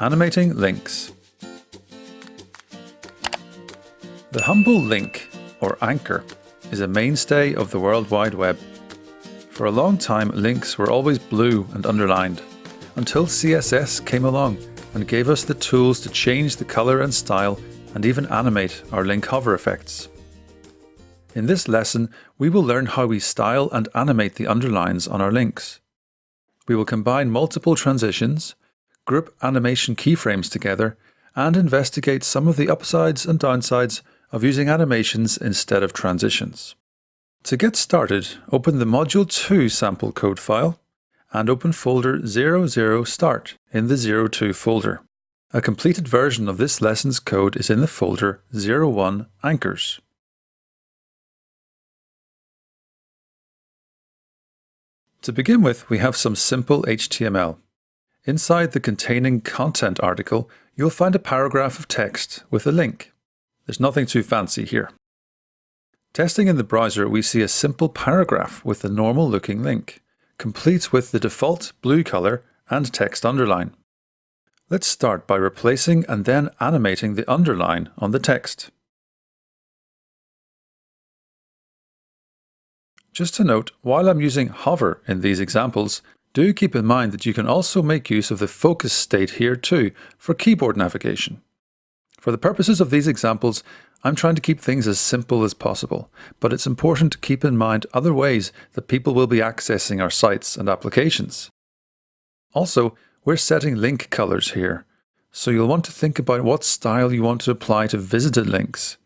Animating links. The humble link, or anchor, is a mainstay of the World Wide Web. For a long time, links were always blue and underlined, until CSS came along and gave us the tools to change the color and style and even animate our link hover effects. In this lesson, we will learn how we style and animate the underlines on our links. We will combine multiple transitions, group animation keyframes together, and investigate some of the upsides and downsides of using animations instead of transitions. To get started, open the Module 2 sample code file and open folder 00 start in the 02 folder. A completed version of this lesson's code is in the folder 01 anchors. To begin with, we have some simple HTML. Inside the containing content article, you'll find a paragraph of text with a link. There's nothing too fancy here. Testing in the browser, we see a simple paragraph with a normal looking link, complete with the default blue color and text underline. Let's start by replacing and then animating the underline on the text. Just to note, while I'm using hover in these examples, do keep in mind that you can also make use of the focus state here too for keyboard navigation. For the purposes of these examples, I'm trying to keep things as simple as possible, but it's important to keep in mind other ways that people will be accessing our sites and applications. Also, we're setting link colors here, so you'll want to think about what style you want to apply to visited links.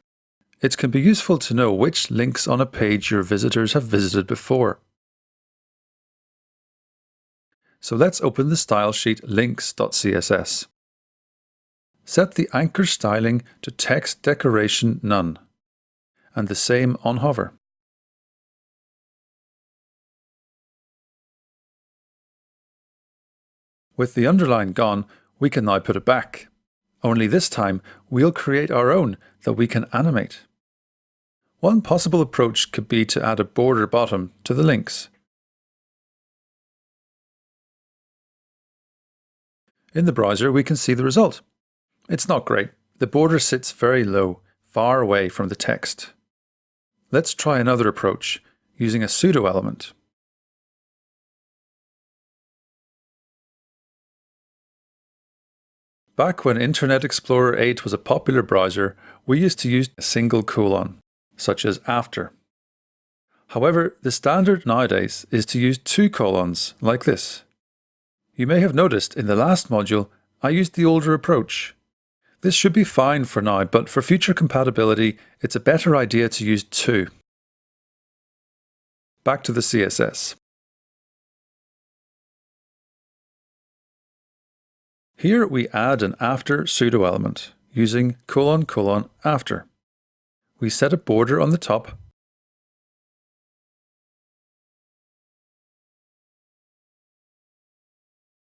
It can be useful to know which links on a page your visitors have visited before. So let's open the style sheet links.css. Set the anchor styling to text decoration none, and the same on hover. With the underline gone, we can now put it back. Only this time, we'll create our own that we can animate. One possible approach could be to add a border bottom to the links. In the browser, we can see the result. It's not great. The border sits very low, far away from the text. Let's try another approach, using a pseudo element. Back when Internet Explorer 8 was a popular browser, we used to use a single colon, such as after. However, the standard nowadays is to use two colons, like this. You may have noticed in the last module, I used the older approach. This should be fine for now, but for future compatibility, it's a better idea to use two. Back to the CSS. Here we add an after pseudo element using : after. We set a border on the top.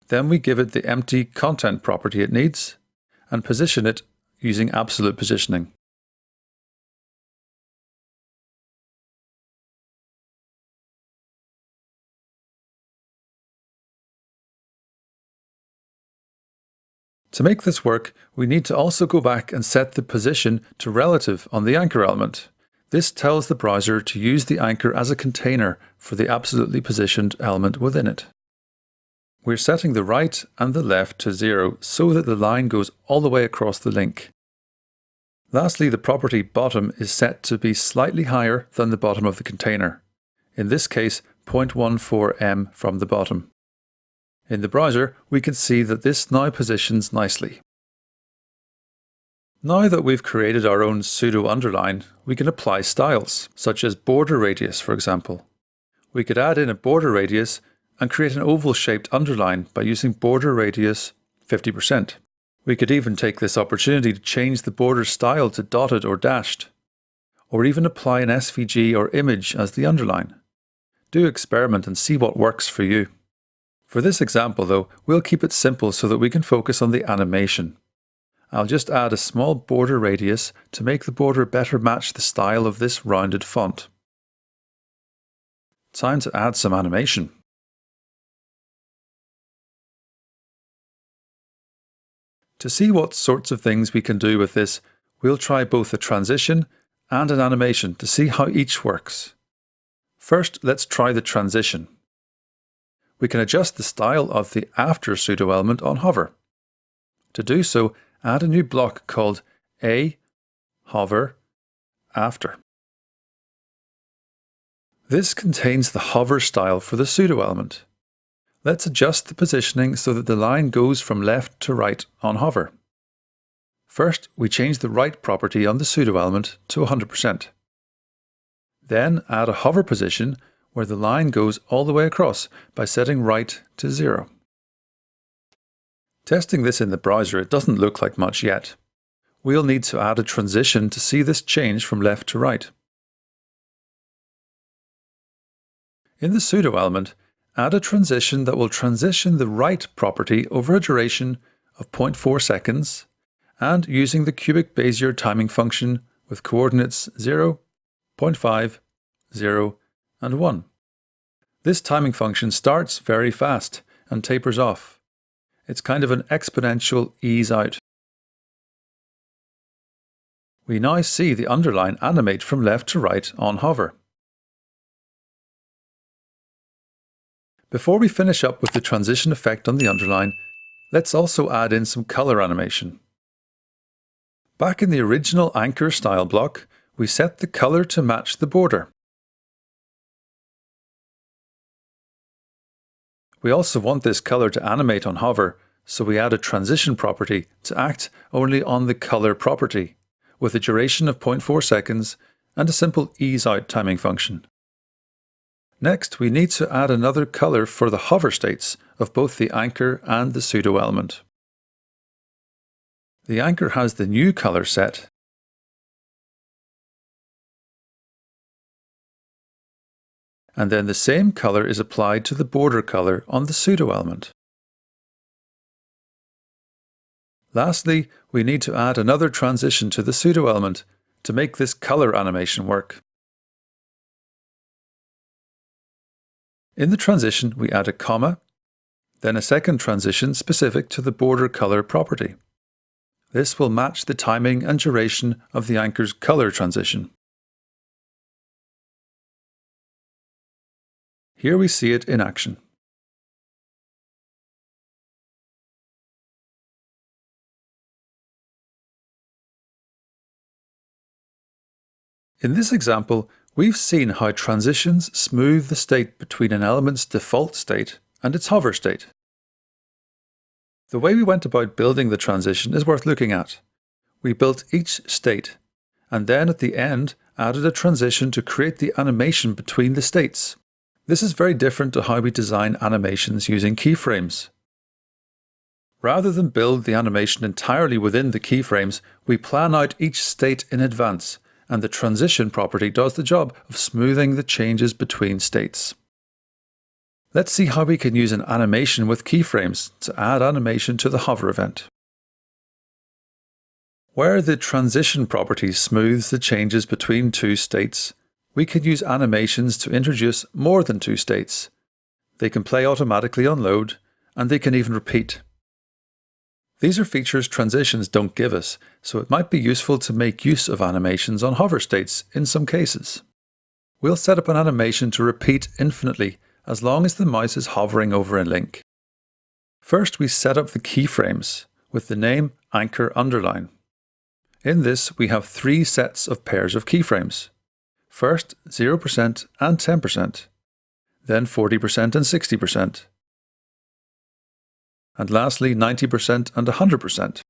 Then we give it the empty content property it needs and position it using absolute positioning. To make this work, we need to also go back and set the position to relative on the anchor element. This tells the browser to use the anchor as a container for the absolutely positioned element within it. We're setting the right and the left to 0 so that the line goes all the way across the link. Lastly, the property bottom is set to be slightly higher than the bottom of the container. In this case, 0.14 m from the bottom. In the browser, we can see that this now positions nicely. Now that we've created our own pseudo underline, we can apply styles, such as border radius, for example. We could add in a border radius and create an oval-shaped underline by using border radius 50%. We could even take this opportunity to change the border style to dotted or dashed, or even apply an SVG or image as the underline. Do experiment and see what works for you. For this example though, we'll keep it simple so that we can focus on the animation. I'll just add a small border radius to make the border better match the style of this rounded font. Time to add some animation. To see what sorts of things we can do with this, we'll try both a transition and an animation to see how each works. First, let's try the transition. We can adjust the style of the after pseudo element on hover. To do so, add a new block called a hover after. This contains the hover style for the pseudo element. Let's adjust the positioning so that the line goes from left to right on hover. First, we change the right property on the pseudo element to 100%. Then add a hover position where the line goes all the way across by setting right to 0. Testing this in the browser, it doesn't look like much yet. We'll need to add a transition to see this change from left to right. In the pseudo element, add a transition that will transition the right property over a duration of 0.4 seconds and using the cubic Bezier timing function with coordinates 0, 0.5, 0, and 1. This timing function starts very fast and tapers off. It's kind of an exponential ease out. We now see the underline animate from left to right on hover. Before we finish up with the transition effect on the underline, let's also add in some color animation. Back in the original anchor style block, we set the color to match the border. We also want this color to animate on hover, so we add a transition property to act only on the color property, with a duration of 0.4 seconds and a simple ease out timing function. Next, we need to add another color for the hover states of both the anchor and the pseudo element. The anchor has the new color set, and then the same color is applied to the border color on the pseudo element. Lastly, we need to add another transition to the pseudo element to make this color animation work. In the transition, we add a comma, then a second transition specific to the border color property. This will match the timing and duration of the anchor's color transition. Here we see it in action. In this example, we've seen how transitions smooth the state between an element's default state and its hover state. The way we went about building the transition is worth looking at. We built each state, and then at the end added a transition to create the animation between the states. This is very different to how we design animations using keyframes. Rather than build the animation entirely within the keyframes, we plan out each state in advance, and the transition property does the job of smoothing the changes between states. Let's see how we can use an animation with keyframes to add animation to the hover event. Where the transition property smooths the changes between two states, we can use animations to introduce more than two states. They can play automatically on load, and they can even repeat. These are features transitions don't give us, so it might be useful to make use of animations on hover states in some cases. We'll set up an animation to repeat infinitely as long as the mouse is hovering over a link. First, we set up the keyframes with the name anchor underline. In this, we have 3 sets of pairs of keyframes. First, 0% and 10%, then 40% and 60%. And lastly 90% and 100%.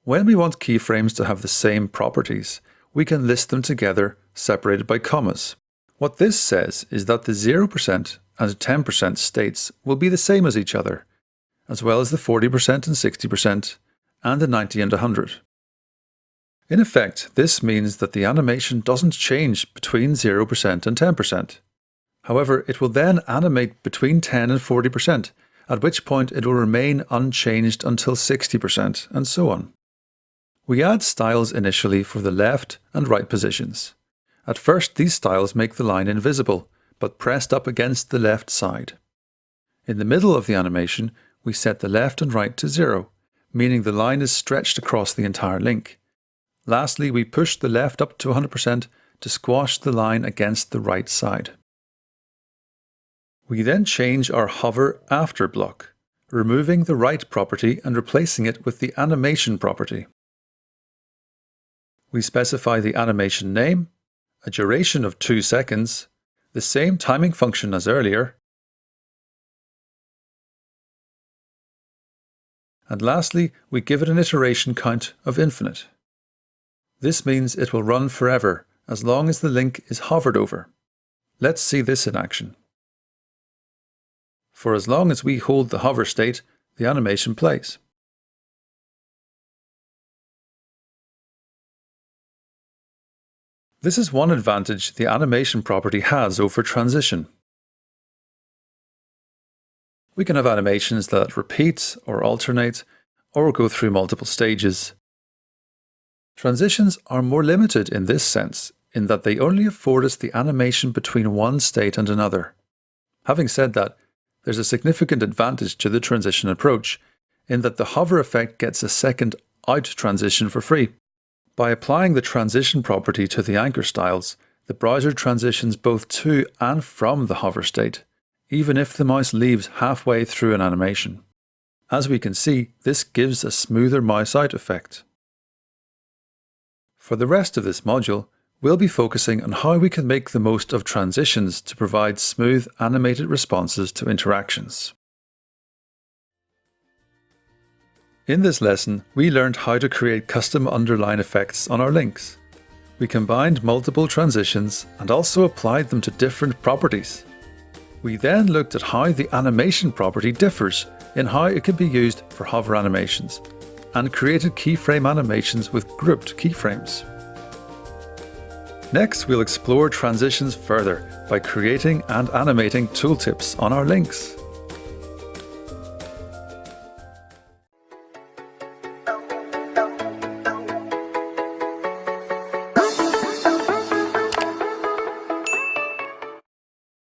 When we want keyframes to have the same properties, we can list them together separated by commas. What this says is that the 0% and 10% states will be the same as each other, as well as the 40% and 60% and the 90 and 100. In effect, this means that the animation doesn't change between 0% and 10%. However, it will then animate between 10 and 40%, at which point it will remain unchanged until 60%, and so on. We add styles initially for the left and right positions. At first, these styles make the line invisible, but pressed up against the left side. In the middle of the animation, we set the left and right to 0, meaning the line is stretched across the entire link. Lastly, we push the left up to 100% to squash the line against the right side. We then change our hover after block, removing the right property and replacing it with the animation property. We specify the animation name, a duration of 2 seconds, the same timing function as earlier, and lastly, we give it an iteration count of infinite. This means it will run forever as long as the link is hovered over. Let's see this in action. For as long as we hold the hover state, the animation plays. This is one advantage the animation property has over transition. We can have animations that repeat or alternate or go through multiple stages. Transitions are more limited in this sense, in that they only afford us the animation between one state and another. Having said that, there's a significant advantage to the transition approach, in that the hover effect gets a second out transition for free. By applying the transition property to the anchor styles, the browser transitions both to and from the hover state, even if the mouse leaves halfway through an animation. As we can see, this gives a smoother mouse out effect. For the rest of this module, we'll be focusing on how we can make the most of transitions to provide smooth animated responses to interactions. In this lesson, we learned how to create custom underline effects on our links. We combined multiple transitions and also applied them to different properties. We then looked at how the animation property differs in how it can be used for hover animations, and created keyframe animations with grouped keyframes. Next, we'll explore transitions further by creating and animating tooltips on our links.